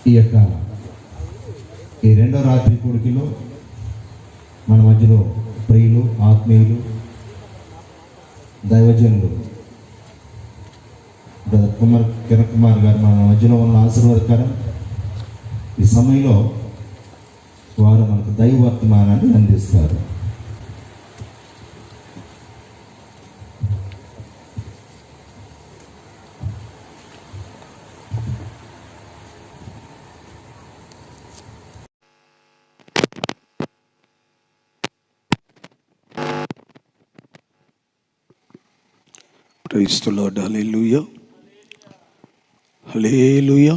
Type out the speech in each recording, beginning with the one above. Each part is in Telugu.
ఈ రెండో రాత్రి కూడికలో మన మధ్యలో ప్రియులు, ఆత్మీయులు, దైవజనులు బ్రదర్ కిరణ్ కుమార్ గారు మన మధ్యలో ఉన్న ఆశీర్వాదకరం. ఈ సమయంలో వారు మనకు దైవ వర్తమానాన్ని అందిస్తారు. Praise the Lord. Hallelujah, hallelujah.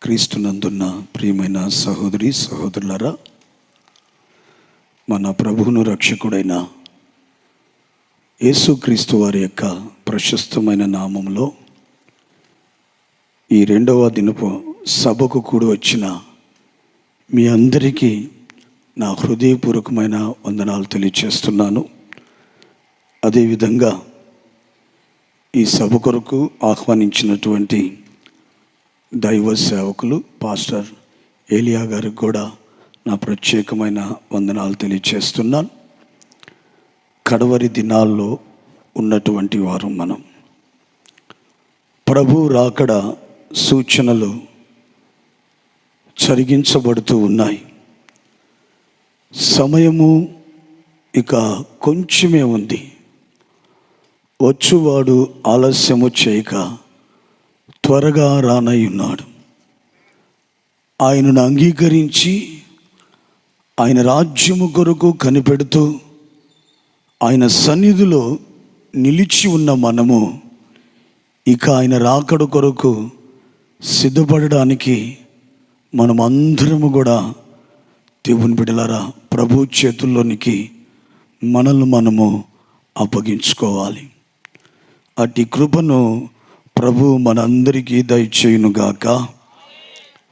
క్రీస్తునందున్న ప్రియమైన సహోదరి సహోదరులారా, మన ప్రభువును రక్షకుడైన యేసుక్రీస్తు వారి యొక్క ప్రశస్తమైన నామంలో ఈ రెండవ దినపు సభకు కూడి వచ్చిన మీ అందరికీ నా హృదయపూర్వకమైన వందనాలు తెలియజేస్తున్నాను. అదేవిధంగా ఈ సభ కొరకు ఆహ్వానించినటువంటి దైవ సేవకులు పాస్టర్ ఏలియా గారికి కూడా నా ప్రత్యేకమైన వందనాలు తెలియజేస్తున్నాను. కడవరి దినాల్లో ఉన్నటువంటి వారు మనం. ప్రభు రాకడ సూచనలు జరిగించబడుతూ ఉన్నాయి. సమయము ఇక కొంచెమే ఉంది. వచ్చువాడు ఆలస్యము చేయక త్వరగా రానయ్యున్నాడు. ఆయనను అంగీకరించి ఆయన రాజ్యము కొరకు కనిపెడుతూ ఆయన సన్నిధిలో నిలిచి ఉన్న మనము ఇక ఆయన రాకడ కొరకు సిద్ధపడడానికి మనమందరము కూడా దేవుని బిడ్డలారా ప్రభు చేతుల్లోనికి మనల్ని మనము అప్పగించుకోవాలి. అట్టి కృపను ప్రభు మనందరికీ దయచేయునుగాక.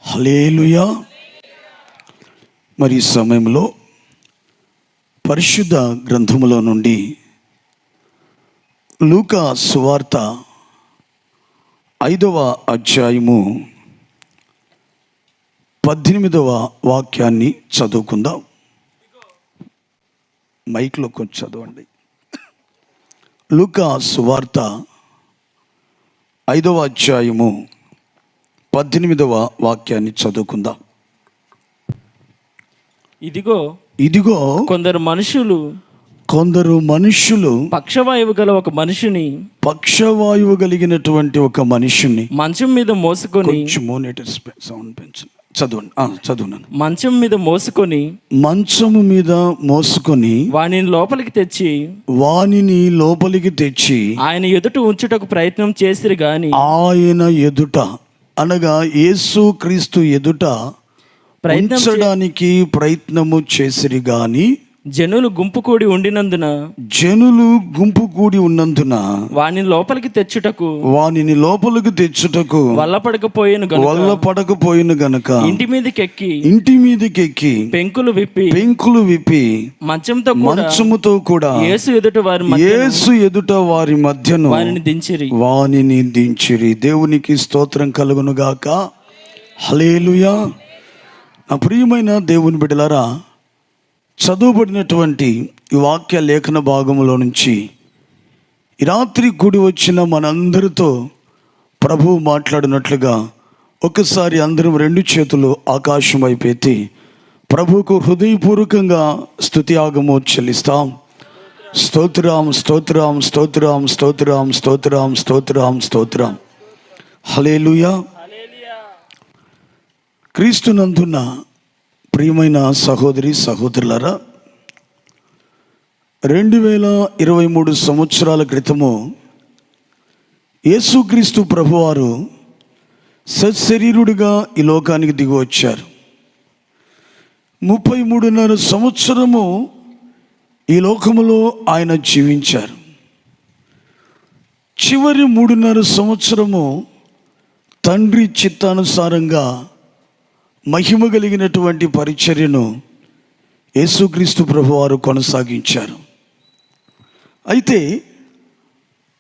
హల్లెలూయా. మరి ఈ సమయంలో పరిశుద్ధ గ్రంథములో నుండి లూకా సువార్త 5వ అధ్యాయము 18వ వాక్యాన్ని చదువుకుందాం. మైక్లో కొంచెం చదవండి. లూకా సువార్త 5వ అధ్యాయము 18వ వాక్యాన్ని చదువుకుందాం. ఇదిగో కొందరు మనుషులు పక్షవాయువు కలిగినటువంటి ఒక మనిషిని మంచం మీద మోసుకొని, చదువున్నాను. మంచము మీద మోసుకొని వానిని లోపలికి తెచ్చి ఆయన ఎదుట ఉంచుటకు ప్రయత్నం చేసిరి గాని, ఆయన ఎదుట అనగా యేసు క్రీస్తు ఎదుట ఉంచడానికి ప్రయత్నము చేసిరి గాని, జనులు గుంపు కూడి ఉన్నందున వానిని లోపలికి తెచ్చుటకు వల్లపడకపోయిన గనుక ఇంటి మీదకెక్కి పెంకులు విప్పి మంచముతో కూడా యేసు ఎదుట వారి మధ్యను వానిని దించిరి. దేవునికి స్తోత్రం కలుగును గాక. హల్లెలూయా. నా ప్రియమైన దేవుని బిడ్డలారా, చదువుబడినటువంటి ఈ వాక్య లేఖన భాగంలో నుంచి ఈ రాత్రి కూడి వచ్చిన మనందరితో ప్రభువు మాట్లాడినట్లుగా ఒకసారి అందరం 2 చేతులు ఆకాశం వైపెత్తి ప్రభువుకు హృదయపూర్వకంగా స్తుతియాగము చెల్లిస్తాం. స్తోత్రం, స్తోత్రం, స్తోత్రం, స్తోత్రం, స్తోత్రం, స్తోత్రం, స్తోత్రం. హల్లెలూయా. క్రీస్తునందున్న ప్రియమైన సహోదరి సహోదరులారా, 2023 సంవత్సరాల క్రితము యేసుక్రీస్తు ప్రభువారు సశరీరుడిగా ఈ లోకానికి దిగి వచ్చారు. 33.5 సంవత్సరము ఈ లోకములో ఆయన జీవించారు. చివరి 3.5 సంవత్సరము తండ్రి చిత్తానుసారంగా మహిమ కలిగినటువంటి పరిచర్యను యేసుక్రీస్తు ప్రభువారు కొనసాగించారు. అయితే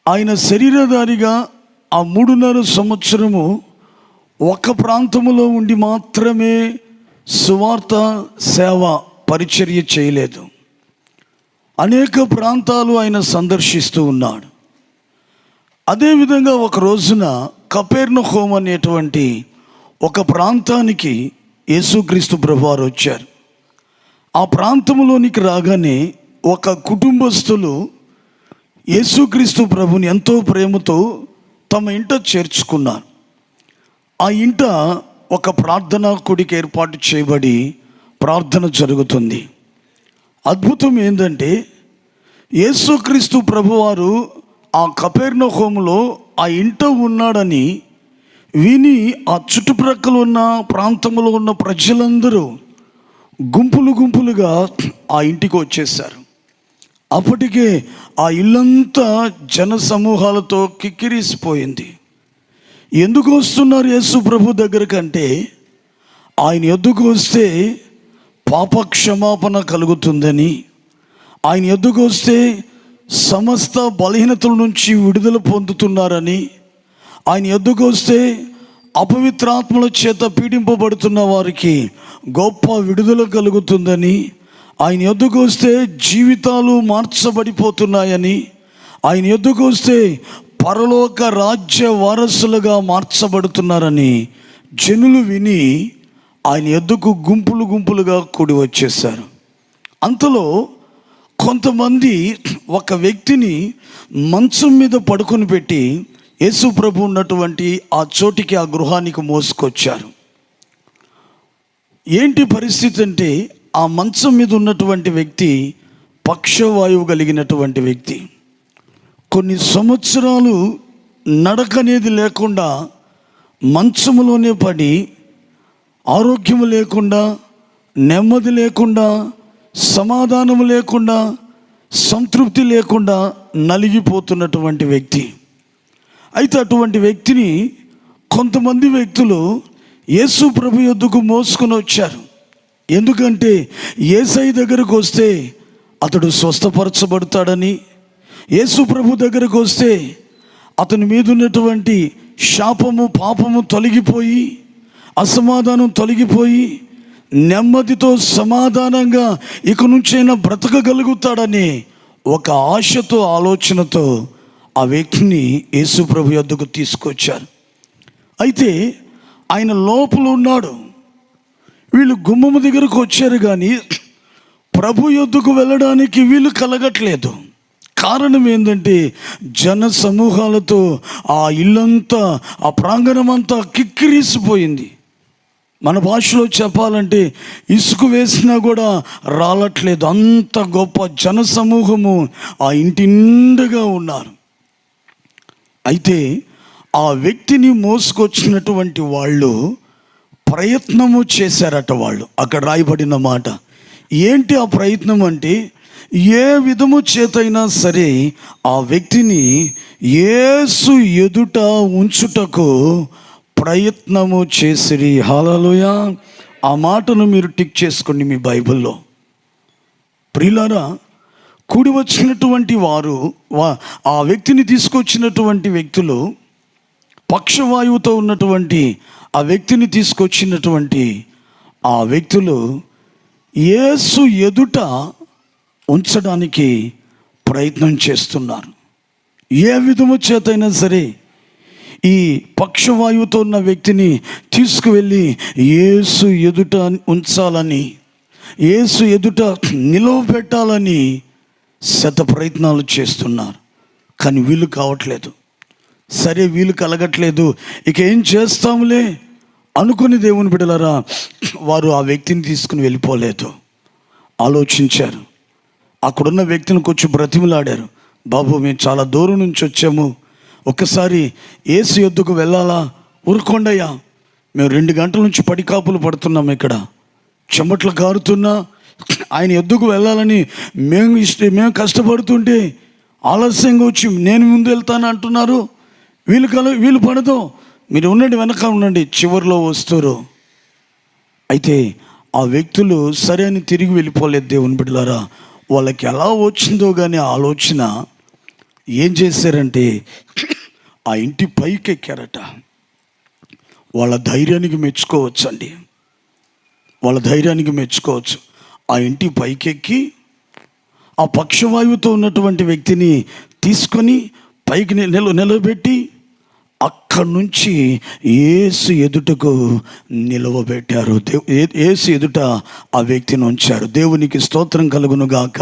ఆయన శరీరధారిగా ఆ 3.5 సంవత్సరము ఒక ప్రాంతములో ఉండి మాత్రమే సువార్త సేవ పరిచర్య చేయలేదు. అనేక ప్రాంతాలు ఆయన సందర్శిస్తూ ఉన్నాడు. అదేవిధంగా ఒక రోజున కపెర్నహూము అనేటువంటి ఒక ప్రాంతానికి యేసుక్రీస్తు ప్రభువారు వచ్చారు. ఆ ప్రాంతంలోనికి రాగానే ఒక కుటుంబస్తులు యేసుక్రీస్తు ప్రభుని ఎంతో ప్రేమతో తమ ఇంట చేర్చుకున్నారు. ఆ ఇంట ఒక ప్రార్థనా కూడిక ఏర్పాటు చేయబడి ప్రార్థన జరుగుతుంది. అద్భుతం ఏంటంటే యేసుక్రీస్తు ప్రభువారు ఆ కపెర్నహూములో ఆ ఇంట ఉన్నాడని విని ఆ చుట్టుప్రక్కల ఉన్న ప్రాంతంలో ఉన్న ప్రజలందరూ గుంపులు గుంపులుగా ఆ ఇంటికి వచ్చేసారు. అప్పటికే ఆ ఇల్లంతా జన సమూహాలతో కిక్కిరిసిపోయింది. ఎందుకు వస్తున్నారు యేసు ప్రభు దగ్గరకంటే, ఆయన ఎద్దుకు వస్తే పాప క్షమాపణ కలుగుతుందని, ఆయన ఎద్దుకు వస్తే సమస్త బలహీనతల నుంచి విడుదల పొందుతున్నారని, ఆయన ఎద్దుకు వస్తే అపవిత్రాత్మల చేత పీడింపబడుతున్న వారికి గొప్ప విడుదల కలుగుతుందని, ఆయన ఎద్దుకు వస్తే జీవితాలు మార్చబడిపోతున్నాయని, ఆయన ఎద్దుకు వస్తే పరలోక రాజ్య వారసులుగా మార్చబడుతున్నారని జనులు విని ఆయన ఎద్దుకు గుంపులు గుంపులుగా కూడి వచ్చేసారు. అంతలో కొంతమంది ఒక వ్యక్తిని మంచం మీద పడుకొని పెట్టి యేసు ప్రభు ఉన్నటువంటి ఆ చోటికి, ఆ గృహానికి మోసుకొచ్చారు. ఏంటి పరిస్థితి అంటే, ఆ మంచం మీద ఉన్నటువంటి వ్యక్తి పక్షవాయువు కలిగినటువంటి వ్యక్తి. కొన్ని సంవత్సరాలు నడకనేది లేకుండా మంచంలోనే పడి ఆరోగ్యం లేకుండా, నెమ్మది లేకుండా, సమాధానం లేకుండా, సంతృప్తి లేకుండా నలిగిపోతున్నటువంటి వ్యక్తి. అయితే అటువంటి వ్యక్తిని కొంతమంది వ్యక్తులు యేసు ప్రభు యొద్దకు మోసుకొని వచ్చారు. ఎందుకంటే యేసయ్య దగ్గరకు వస్తే అతడు స్వస్థపరచబడతాడని, యేసు ప్రభు దగ్గరకు వస్తే అతని మీద ఉన్నటువంటి శాపము పాపము తొలగిపోయి, అసమాధానం తొలగిపోయి నెమ్మదితో సమాధానంగా ఇక నుంచైనా బ్రతకగలుగుతాడని ఒక ఆశతో, ఆలోచనతో ఆ వ్యక్తిని యేసు ప్రభు యొద్దకు తీసుకొచ్చారు. అయితే ఆయన లోపల ఉన్నాడు. వీళ్ళు గుమ్మము దగ్గరకు వచ్చారు కానీ ప్రభు యొద్దకు వెళ్ళడానికి వీలు కలగట్లేదు. కారణం ఏంటంటే జన సమూహాలతో ఆ ఇల్లంతా, ఆ ప్రాంగణం అంతా కిక్కిరిసిపోయింది. మన భాషలో చెప్పాలంటే ఇసుక వేసినా కూడా రాలట్లేదు, అంత గొప్ప జన సమూహము ఆ ఇంటి నిండుగా ఉన్నారు. అయితే ఆ వ్యక్తిని మోసుకొచ్చినటువంటి వాళ్ళు ప్రయత్నము చేశారట. వాళ్ళు అక్కడ రాయబడిన మాట ఏంటి? ఆ ప్రయత్నం అంటే, ఏ విధము చేతైనా సరే ఆ వ్యక్తిని యేసు ఎదుట ఉంచుటకు ప్రయత్నము చేసిరి. హల్లెలూయా! ఆ మాటను మీరు టిక్ చేసుకోండి మీ బైబిల్లో. ప్రియులారా, కూడి వచ్చినటువంటి వారు, ఆ వ్యక్తిని తీసుకొచ్చినటువంటి వ్యక్తులు, పక్షవాయువుతో ఉన్నటువంటి ఆ వ్యక్తిని తీసుకొచ్చినటువంటి ఆ వ్యక్తులు యేసు ఎదుట ఉంచడానికి ప్రయత్నం చేస్తున్నారు. ఏ విధము చేతైనా సరే ఈ పక్షవాయువుతో ఉన్న వ్యక్తిని తీసుకువెళ్ళి యేసు ఎదుట ఉంచాలని, యేసు ఎదుట నిలవబెట్టాలని శత ప్రయత్నాలు చేస్తున్నారు. కానీ వీలు కావట్లేదు. సరే, వీలు కలగట్లేదు, ఇక ఏం చేస్తాములే అనుకుని దేవుని బిడ్డలారా, వారు ఆ వ్యక్తిని తీసుకుని వెళ్ళిపోలేదు. ఆలోచించారు. అక్కడున్న వ్యక్తిని కొంచెం బ్రతిమలాడారు. బాబు, మేము చాలా దూరం నుంచి వచ్చాము, ఒక్కసారి యేసు యొద్దకు వెళ్ళాలా? ఊరుకోండయ్యా, మేము 2 గంటల నుంచి పడికాపులు పడుతున్నాం, ఇక్కడ చెమట్లు కారుతున్నా ఆయన యొద్దకు వెళ్ళాలని మేము కష్టపడుతుంటే ఆలస్యంగా వచ్చి నేను ముందు వెళ్తాను అంటున్నారు. వీలు పడదు, మీరు ఉండండి, వెనక ఉండండి, చివరిలో వస్తారు. అయితే ఆ వ్యక్తులు సరే అని తిరిగి వెళ్ళిపోలేదు. దేవుని బిడ్డలారా, వాళ్ళకి ఎలా వచ్చిందో కానీ ఆలోచన ఏం చేశారంటే ఆ ఇంటి పైకి ఎక్కారట. వాళ్ళ ధైర్యానికి మెచ్చుకోవచ్చండి. వాళ్ళ ధైర్యానికి మెచ్చుకోవచ్చు. ఆ ఇంటి పైకెక్కి ఆ పక్షవాయువుతో ఉన్నటువంటి వ్యక్తిని తీసుకొని పైకి నిలబెట్టి అక్కడి నుంచి యేసు ఎదుటకు నిలవబెట్టారు. యేసు ఎదుట ఆ వ్యక్తిని ఉంచారు. దేవునికి స్తోత్రం కలుగును గాక.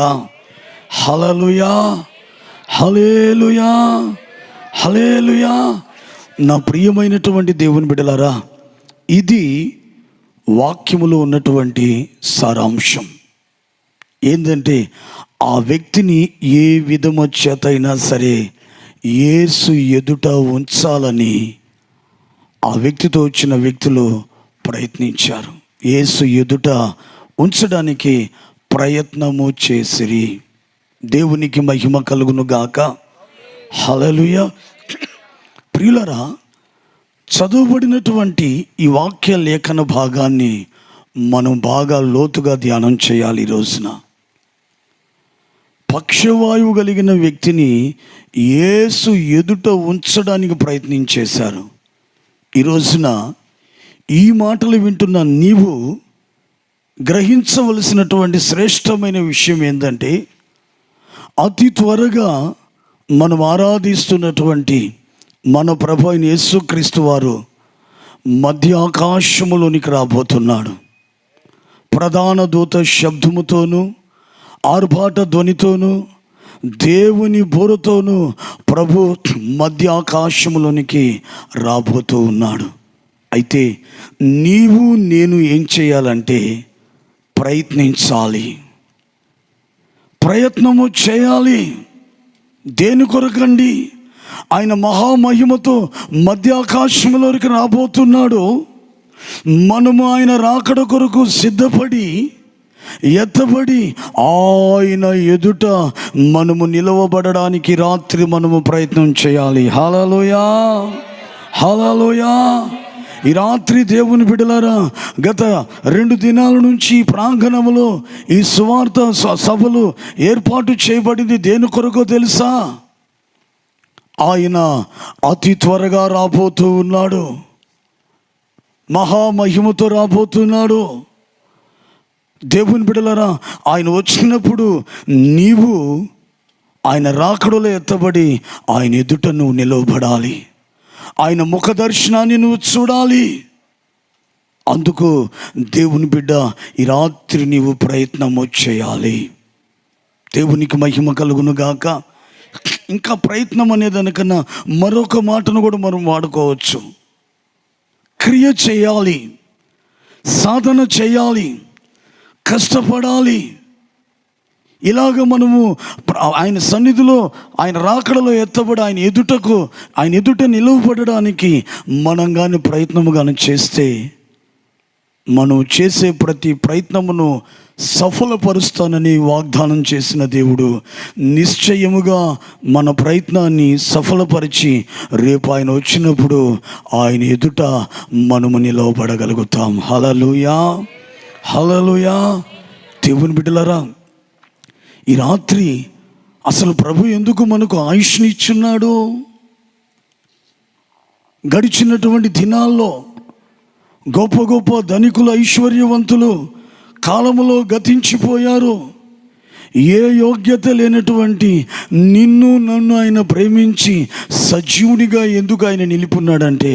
హల్లెలూయా, హల్లెలూయా, హల్లెలూయా. నా ప్రియమైనటువంటి దేవుని బిడ్డలారా, ఇది వాక్యములో ఉన్నటువంటి సారాంశం. ఏంటంటే ఆ వ్యక్తిని ఏ విధము చేతైనా సరే యేసు ఎదుట ఉంచాలని ఆ వ్యక్తితో వచ్చిన వ్యక్తులు ప్రయత్నించారు. యేసు ఎదుట ఉంచడానికి ప్రయత్నము చేసిరి. దేవునికి మహిమ కలుగును గాక. హల్లెలూయా. ప్రియులరా, చదువుబడినటువంటి ఈ వాక్య లేఖన భాగాన్ని మనం బాగా లోతుగా ధ్యానం చేయాలి. ఈ రోజున పక్షవాయువు కలిగిన వ్యక్తిని యేసు ఎదుట ఉంచడానికి ప్రయత్నించేశారు. ఈ రోజున ఈ మాటలు వింటున్న నీవు గ్రహించవలసినటువంటి శ్రేష్టమైన విషయం ఏంటంటే, అతి త్వరగా మనం ఆరాధిస్తున్నటువంటి మన ప్రభు అయిన యేసుక్రీస్తు వారు మధ్య ఆకాశములోనికి రాబోతున్నాడు. ప్రధాన దూత శబ్దముతోనూ ఆర్భాట ధ్వనితోనూ దేవుని బోరుతోనూ ప్రభు మధ్య ఆకాశములోనికి రాబోతూ ఉన్నాడు. అయితే నీవు నేను ఏం చేయాలంటే ప్రయత్నించాలి, ప్రయత్నము చేయాలి. దేని కొరకండి? ఆయన మహామహిమతో మధ్య ఆకాశంలోకి రాబోతున్నాడు. మనము ఆయన రాకడ కొరకు సిద్ధపడి ఎత్తబడి ఆయన ఎదుట మనము నిలవబడడానికి రాత్రి మనము ప్రయత్నం చేయాలి. హల్లెలూయా, హల్లెలూయా. ఈ రాత్రి దేవుని బిడ్డలారా, గత 2 దినాల నుంచి ప్రాంగణములో ఈ సువార్త సభలు ఏర్పాటు చేయబడింది దేని కొరకో తెలుసా? ఆయన అతి త్వరగా రాబోతూ ఉన్నాడు. మహామహిమతో రాబోతున్నాడు. దేవుని బిడ్డలారా, ఆయన వచ్చినప్పుడు నీవు ఆయన రాకడలో ఎత్తబడి ఆయన ఎదుట నువ్వు నిలవబడాలి. ఆయన ముఖ దర్శనాన్ని నువ్వు చూడాలి. అందుకు దేవుని బిడ్డ ఈ రాత్రి నీవు ప్రయత్నము చేయాలి. దేవునికి మహిమ కలుగును గాక. ఇంకా ప్రయత్నం అనే దానికన్నా మరొక మాటను కూడా మనం వాడుకోవచ్చు. క్రియ చేయాలి, సాధన చేయాలి, కష్టపడాలి. ఇలాగ మనము ఆయన సన్నిధిలో ఆయన రాకడలో ఎత్తబడి ఆయన ఎదుట నిలువబడడానికి మనం కానీ ప్రయత్నము కానీ చేస్తే, మనం చేసే ప్రతి ప్రయత్నమును సఫలపరుస్తానని వాగ్దానం చేసిన దేవుడు నిశ్చయముగా మన ప్రయత్నాన్ని సఫలపరిచి రేపు ఆయన వచ్చినప్పుడు ఆయన ఎదుట మనము నిలవబడగలుగుతాం. హల్లెలూయా, హల్లెలూయా. దేవుని బిడ్డలారా, ఈ రాత్రి అసలు ప్రభు ఎందుకు మనకు ఆయుష్ని ఇచ్చున్నాడు? గడిచినటువంటి దినాల్లో గొప్ప గొప్ప ధనికులు, ఐశ్వర్యవంతులు కాలములో గతించిపోయారు. ఏ యోగ్యత లేనటువంటి నిన్ను నన్ను ఆయన ప్రేమించి సజీవునిగా ఎందుకు ఆయన నిలుపున్నాడంటే,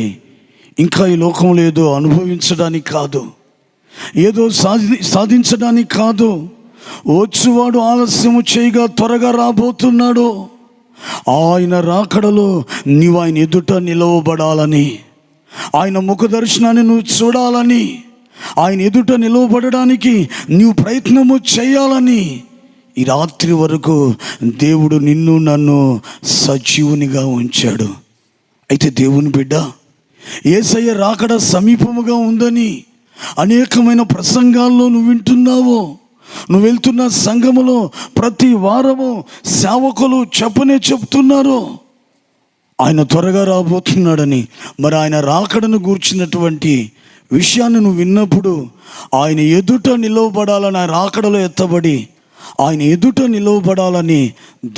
ఇంకా ఈ లోకంలో ఏదో అనుభవించడానికి కాదు, ఏదో సాధించడానికి కాదు. వచ్చువాడు ఆలస్యము చేయగా త్వరగా రాబోతున్నాడు. ఆయన రాకడలో నీవు ఆయన ఎదుట నిలవబడాలని, ఆయన ముఖ దర్శనాన్ని నువ్వు చూడాలని, ఆయన ఎదుట నిలవబడడానికి నీవు ప్రయత్నము చేయాలని ఈ రాత్రి వరకు దేవుడు నిన్ను నన్ను సజీవునిగా ఉంచాడు. అయితే దేవుని బిడ్డ, యేసయ్య రాకడ సమీపముగా ఉందని అనేకమైన ప్రసంగాల్లో నువ్వు వింటున్నావు. నువ్వు వెళ్తున్న సంఘములో ప్రతి వారము సేవకులు చెప్తున్నారు ఆయన త్వరగా రాబోతున్నాడని. మరి ఆయన రాకడను గూర్చినటువంటి విషయాన్ని నువ్వు విన్నప్పుడు ఆయన ఎదుట నిలవబడాలని, ఆయన రాకడలో ఎత్తబడి ఆయన ఎదుట నిలవబడాలని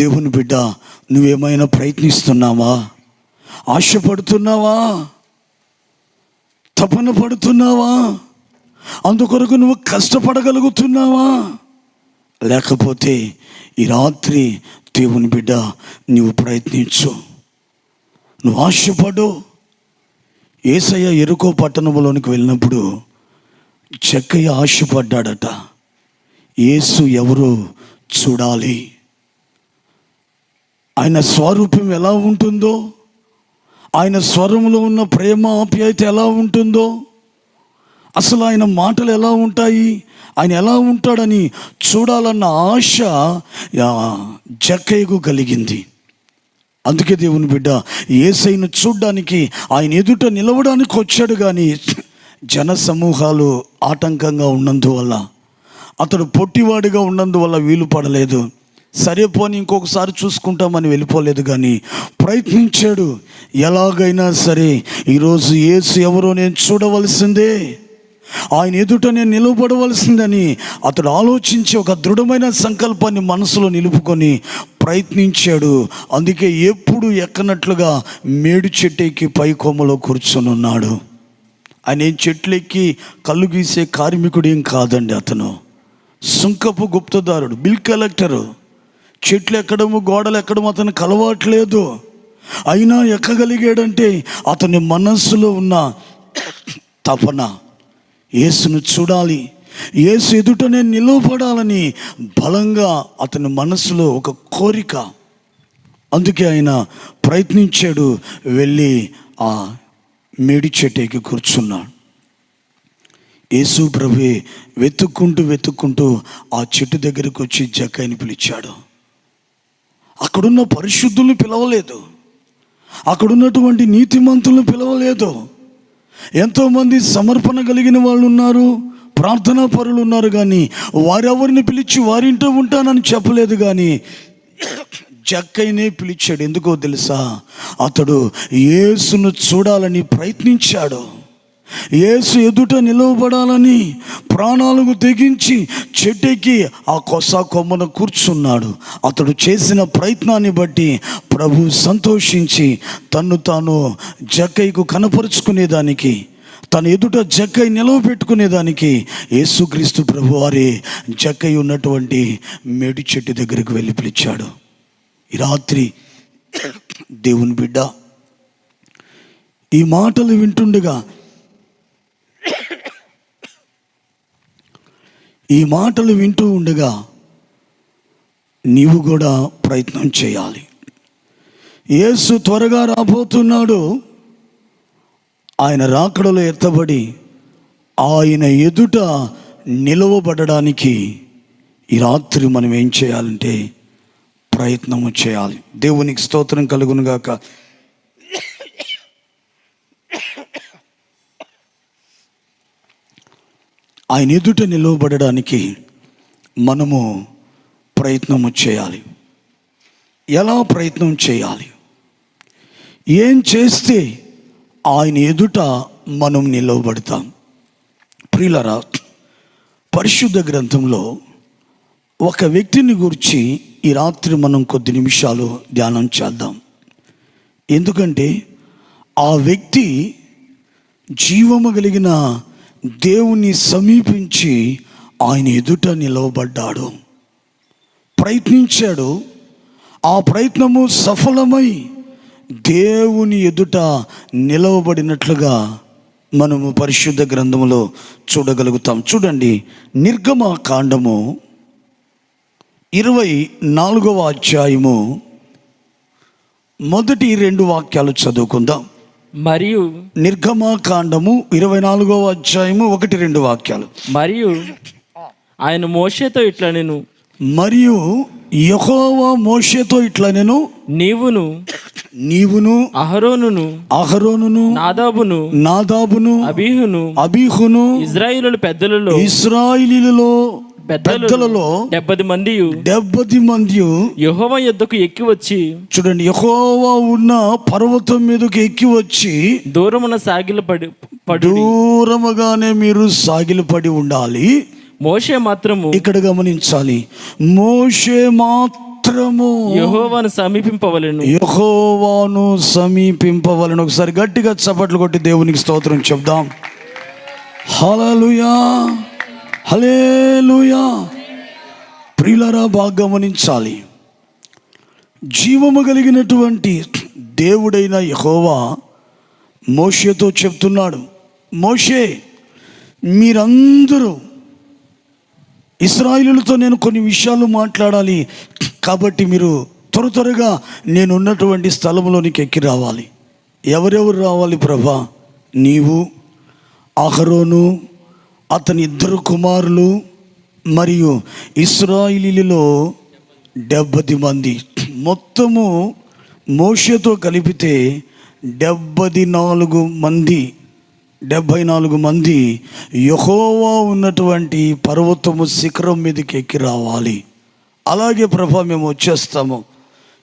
దేవుని బిడ్డ నువ్వేమైనా ప్రయత్నిస్తున్నావా? ఆశపడుతున్నావా? తపన పడుతున్నావా? అందుకొరకు నువ్వు కష్టపడగలుగుతున్నావా? లేకపోతే ఈ రాత్రి దేవుని బిడ్డ నువ్వు ప్రయత్నించు, నువ్వు ఆశపడు. యేసయ్య యెరికో పట్టణంలోనికి వెళ్ళినప్పుడు జక్కయ్య ఆశపడ్డాడట. యేసు ఎవరో చూడాలి, ఆయన స్వరూపం ఎలా ఉంటుందో, ఆయన స్వరంలో ఉన్న ప్రేమ ఆప్యాయత ఎలా ఉంటుందో, అసలు ఆయన మాటలు ఎలా ఉంటాయి, ఆయన ఎలా ఉంటాడని చూడాలన్న ఆశ జక్కయ్యకు కలిగింది. అందుకే దేవుని బిడ్డ యేసయ్యను చూడ్డానికి ఆయన ఎదుట నిలవడానికి వచ్చాడు. కానీ జన సమూహాలు ఆటంకంగా ఉన్నందువల్ల, అతడు పొట్టివాడిగా ఉన్నందువల్ల వీలు పడలేదు. సరే పోని ఇంకొకసారి చూసుకుంటామని వెళ్ళిపోలేదు, కానీ ప్రయత్నించాడు. ఎలాగైనా సరే ఈరోజు యేసు ఎవరో నేను చూడవలసిందే, ఆయన ఎదుట నేను నిలబడవలసిందని అతడు ఆలోచించి ఒక దృఢమైన సంకల్పాన్ని మనసులో నిలుపుకొని ప్రయత్నించాడు. అందుకే ఎప్పుడు ఎక్కనట్లుగా మేడు చెట్టెక్కి పై కొమ్మలో కూర్చొని ఉన్నాడు. ఆయన ఏం చెట్లు ఎక్కి కళ్ళు గీసే కార్మికుడు ఏం కాదండి. అతను సుంకపు గుప్తదారుడు, బిల్ కలెక్టరు. చెట్లు ఎక్కడము గోడలు ఎక్కడము అతనికి అలవాట్లేదు. అయినా ఎక్కగలిగాడంటే అతని మనస్సులో ఉన్న తపన, యేసును చూడాలి, యేసు ఎదుటనే నిలవబడాలని బలంగా అతని మనసులో ఒక కోరిక. అందుకే ఆయన ప్రయత్నించాడు, వెళ్ళి ఆ మేడి చెట్టుకి కూర్చున్నాడు. యేసు ప్రభువే వెతుక్కుంటూ ఆ చెట్టు దగ్గరకు వచ్చి జక్కయ్యని పిలిచాడు. అక్కడున్న పరిశుద్ధులను పిలవలేదు, అక్కడున్నటువంటి నీతిమంతులను పిలవలేదు. ఎంతోమంది సమర్పణ కలిగిన వాళ్ళు ఉన్నారు, ప్రార్థనా పరులు ఉన్నారు, కానీ వారెవరిని పిలిచి వారింటో ఉంటానని చెప్పలేదు. కానీ జక్కయ్యనే పిలిచాడు. ఎందుకో తెలుసా? అతడు యేసును చూడాలని ప్రయత్నించాడు, యేసు ఎదుట నిలవబడాలని ప్రాణాలకు తెగించి చెట్టెక్కి ఆ కొమ్మను కూర్చున్నాడు. అతడు చేసిన ప్రయత్నాన్ని బట్టి ప్రభు సంతోషించి తన్ను తాను జక్కయ్యకు కనపరుచుకునేదానికి, తన ఎదుట జక్కయ్య నిలవబెట్టుకునేదానికి యేసుక్రీస్తు ప్రభు వారే జక్కయ్య ఉన్నటువంటి మేడి చెట్టు దగ్గరికి వెళ్ళి పిలిచాడు. ఈ రాత్రి దేవుని బిడ్డ ఈ మాటలు వింటుండగా, ఈ మాటలు వింటూ ఉండగా నీవు కూడా ప్రయత్నం చేయాలి. యేసు త్వరగా రాబోతున్నాడు. ఆయన రాకడలో ఎత్తబడి ఆయన ఎదుట నిలవబడడానికి ఈ రాత్రి మనం ఏం చేయాలంటే ప్రయత్నము చేయాలి. దేవునికి స్తోత్రం కలుగును గాక. ఆయన ఎదుట నిలవబడడానికి మనము ప్రయత్నము చేయాలి. ఎలా ప్రయత్నం చేయాలి? ఏం చేస్తే ఆయన ఎదుట మనం నిలవబడతాం? ప్రియులారా, పరిశుద్ధ గ్రంథంలో ఒక వ్యక్తిని గురించి ఈ రాత్రి మనం కొద్ది నిమిషాలు ధ్యానం చేద్దాం. ఎందుకంటే ఆ వ్యక్తి జీవము కలిగిన దేవుని సమీపించి ఆయన ఎదుట నిలవబడ్డాడు, ప్రయత్నించాడు. ఆ ప్రయత్నము సఫలమై దేవుని ఎదుట నిలవబడినట్లుగా మనము పరిశుద్ధ గ్రంథములో చూడగలుగుతాం. చూడండి, నిర్గమకాండము 24వ అధ్యాయము మొదటి 2 వాక్యాలు చదువుకుందాం. మరియు నిర్గమకాండము 24వ అధ్యాయము 1-2 వాక్యాలు. మరియు ఆయన మోషేతో ఇట్లా నేను, మరియు యెహోవా మోషేతో ఇట్లా నేను, నీవును అహరోనును నాదాబును అబీహును ఇశ్రాయేలీయులలో పెద్దలలో 70 మంది యెహోవా యొద్దకు ఎక్కి వచ్చి, చూడండి, యెహోవా ఉన్న పర్వతం మీదకి ఎక్కి వచ్చి దూరముగానే మీరు సాగిలపడి ఉండాలి. మోషే మాత్రము, ఇక్కడ గమనించాలి, మోషే మాత్రము యెహోవాను సమీపింపవలెను. ఒకసారి గట్టిగా చప్పట్లు కొట్టి దేవునికి స్తోత్రం చెప్దాం. హల్లెలూయా, హల్లెలూయా. ప్రియులారా, బాగా గమనించాలి. జీవము కలిగినటువంటి దేవుడైన యెహోవా మోషేతో చెప్తున్నాడు, మోషే, మీరందరూ ఇశ్రాయేలులతో నేను కొన్ని విషయాలు మాట్లాడాలి, కాబట్టి మీరు త్వరగా నేను ఉన్నటువంటి స్థలంలోనికి ఎక్కి రావాలి. ఎవరెవరు రావాలి ప్రభా? నీవు, అహరోను, అతని 2 కుమారులు, మరియు ఇశ్రాయేలీయులలో 70 మంది. మొత్తము మోషేతో కలిపితే 74 మంది యెహోవా ఉన్నటువంటి పర్వతము శిఖరం మీదకి ఎక్కి రావాలి. అలాగే ప్రభా, మేము వచ్చేస్తాము.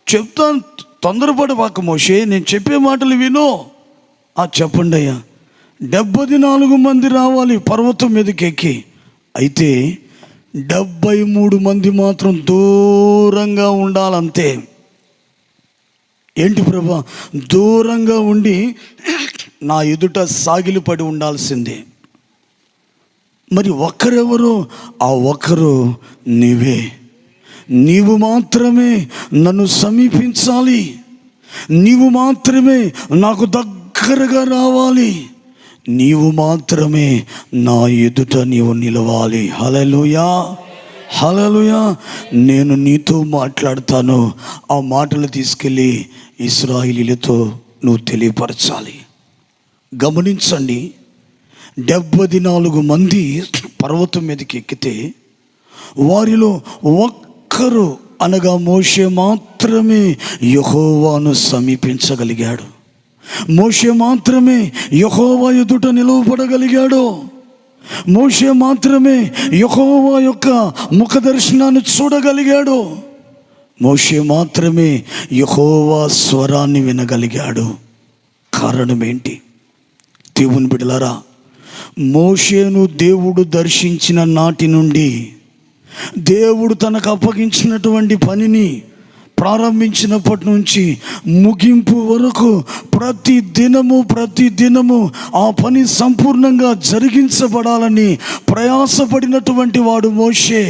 చెప్తాను, తొందరపడవాక మోషే, నేను చెప్పే మాటలు వినో. చెప్పండి అయ్యా. 74 మంది రావాలి పర్వతం మీదకి ఎక్కి. అయితే 73 మంది మాత్రం దూరంగా ఉండాలంతే. ఏంటి ప్రభా? దూరంగా ఉండి నా ఎదుట సాగిలిపడి ఉండాల్సిందే. మరి ఒక్కరెవరు? ఆ ఒక్కరు నీవే. నీవు మాత్రమే నన్ను సమీపించాలి, నీవు మాత్రమే నాకు దగ్గరగా రావాలి, నీవు మాత్రమే నా ఎదుట నీవు నిలవాలి. హల్లెలూయా, హల్లెలూయా. నేను నీతో మాట్లాడతాను. ఆ మాటలు తీసుకెళ్ళి ఇశ్రాయేలీయులతో నువ్వు తెలియపరచాలి. గమనించండి, 74 మంది పర్వతం మీదకి ఎక్కితే వారిలో ఒక్కరు అనగా మోషే మాత్రమే యెహోవాను సమీపించగలిగాడు. మోషే మాత్రమే యెహోవా ఎదుట నిలవబడగలిగాడు. మోషే మాత్రమే యెహోవా యొక్క ముఖ దర్శనాన్ని చూడగలిగాడు. మోషే మాత్రమే యెహోవా స్వరాన్ని వినగలిగాడు. కారణం ఏంటి? దేవుని బిడ్డలారా, మోషేను దేవుడు దర్శించిన నాటి నుండి దేవుడు తనకు అప్పగించినటువంటి పనిని ప్రారంభించినప్పటి నుంచి ముగింపు వరకు ప్రతి దినము ఆ పని సంపూర్ణంగా జరిగించబడాలని ప్రయాసపడినటువంటి వాడు మోషే.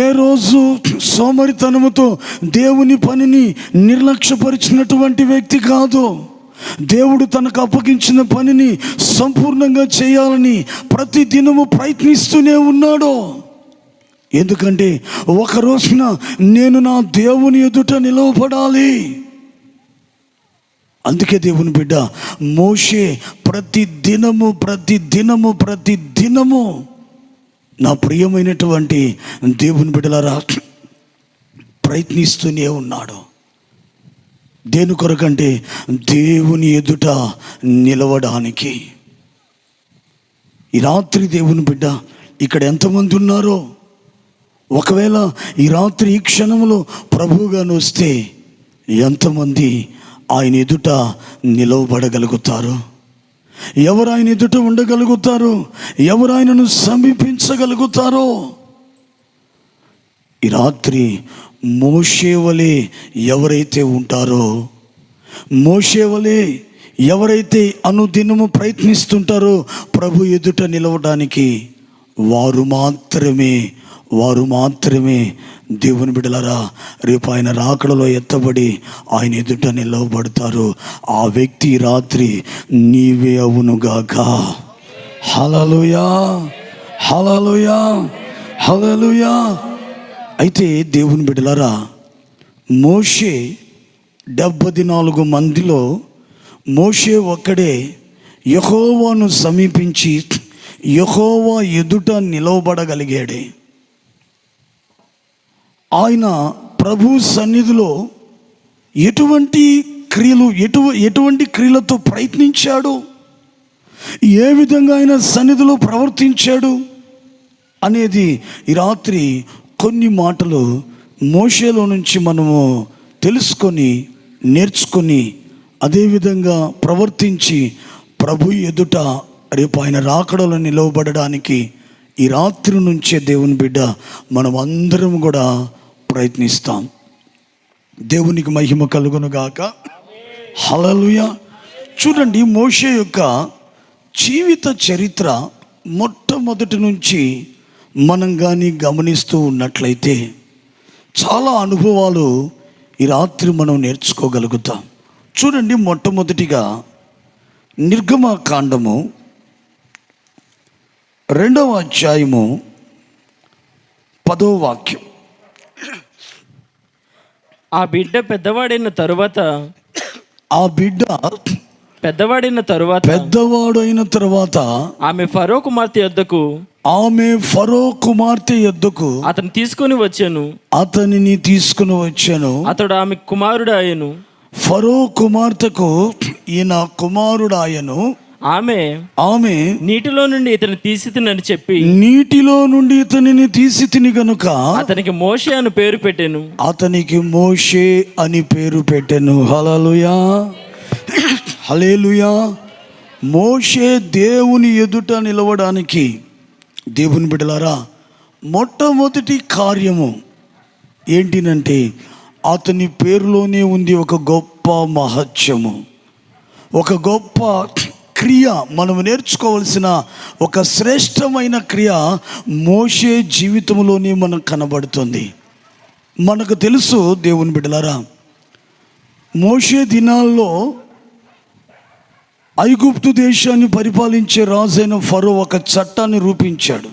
ఏ రోజు సోమరితనముతో దేవుని పనిని నిర్లక్ష్యపరిచినటువంటి వ్యక్తి కాదు. దేవుడు తనకు అప్పగించిన పనిని సంపూర్ణంగా చేయాలని ప్రతి దినము ప్రయత్నిస్తూనే ఉన్నాడు. ఎందుకంటే ఒక రోజున నేను నా దేవుని ఎదుట నిలవబడాలి. అందుకే దేవుని బిడ్డ మోషే ప్రతి దినము నా ప్రియమైనటువంటి దేవుని బిడ్డలారా ప్రయత్నిస్తూనే ఉన్నాడు. దేని కొరకంటే దేవుని ఎదుట నిలవడానికి. ఈ రాత్రి దేవుని బిడ్డ ఇక్కడ ఎంతమంది ఉన్నారో, ఒకవేళ ఈ రాత్రి ఈ క్షణంలో ప్రభువుగాను వస్తే ఎంతమంది ఆయన ఎదుట నిలవబడగలుగుతారు? ఎవరు ఆయన ఎదుట ఉండగలుగుతారు? ఎవరు ఆయనను సమీపించగలుగుతారో? ఈ రాత్రి మోషే వలె ఎవరైతే ఉంటారో, మోషే వలె ఎవరైతే అనుదినము ప్రయత్నిస్తుంటారో ప్రభు ఎదుట నిలవడానికి, వారు మాత్రమే దేవుని బిడ్డలారా రేపు ఆయన రాకడలో ఎత్తబడి ఆయన ఎదుట నిలవబడతారు. ఆ వ్యక్తి రాత్రి నీవే అవునుగాక. హల్లెలూయా, హల్లెలూయా, హల్లెలూయా. అయితే దేవుని బిడ్డలారా, మోషే 74 మందిలో మోషే ఒక్కడే యెహోవాను సమీపించి యెహోవా ఎదుట నిలవబడగలిగాడే. ఆయన ప్రభు సన్నిధిలో ఎటువంటి క్రియలతో ప్రయత్నించాడు, ఏ విధంగా ఆయన సన్నిధిలో ప్రవర్తించాడు అనేది ఈ రాత్రి కొన్ని మాటలు మోషేలో నుంచి మనము తెలుసుకొని నేర్చుకొని అదేవిధంగా ప్రవర్తించి ప్రభు ఎదుట రేపు ఆయన రాకడలో నిలవబడడానికి ఈ రాత్రి నుంచే దేవుని బిడ్డ మనం అందరం కూడా ప్రయత్నిస్తాం. దేవునికి మహిమ కలుగును గాక. హల్లెలూయా. చూడండి, మోషే యొక్క జీవిత చరిత్ర మొట్టమొదటి నుంచి మనం కానీ గమనిస్తూ ఉన్నట్లయితే చాలా అనుభవాలు ఈ రాత్రి మనం నేర్చుకోగలుగుతాం. చూడండి, మొట్టమొదటిగా నిర్గమకాండము 2వ అధ్యాయము 10వ వాక్యం. ఆ బిడ్డ పెద్దవాడైన తరువాత ఆమె ఫరో కుమార్తె యొద్దకు అతనిని తీసుకుని వచ్చాను. అతడు ఆమె కుమారుడు ఆయను. ఫరో కుమార్తెకు ఈయన కుమారుడాయను. ఆమె నీటిలో నుండి ఇతని తీసి తిని గనుక అతనికి మోషే అని పేరు పెట్టెను. హల్లెలూయా, హల్లెలూయా. మోషే దేవుని ఎదుట నిలవడానికి, దేవుని బిడ్డలారా, మొట్టమొదటి కార్యము ఏంటినంటే అతని పేరులోనే ఉంది ఒక గొప్ప మహత్యము, ఒక గొప్ప క్రియ. మనం నేర్చుకోవాల్సిన ఒక శ్రేష్టమైన క్రియ మోషే జీవితంలోనే మనకు కనబడుతుంది. మనకు తెలుసు దేవుని బిడ్డలారా, మోషే దినాల్లో ఐగుప్తు దేశాన్ని పరిపాలించే రాజైన ఫరో ఒక చట్టాన్ని రూపించాడు.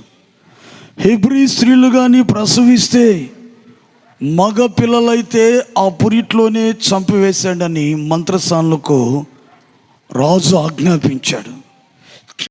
హెబ్రీ స్త్రీలు కానీ ప్రసవిస్తే మగ పిల్లలైతే ఆ పురిట్లోనే చంపివేశాడని మంత్రసానులకు రాజు ఆజ్ఞాపించాడు.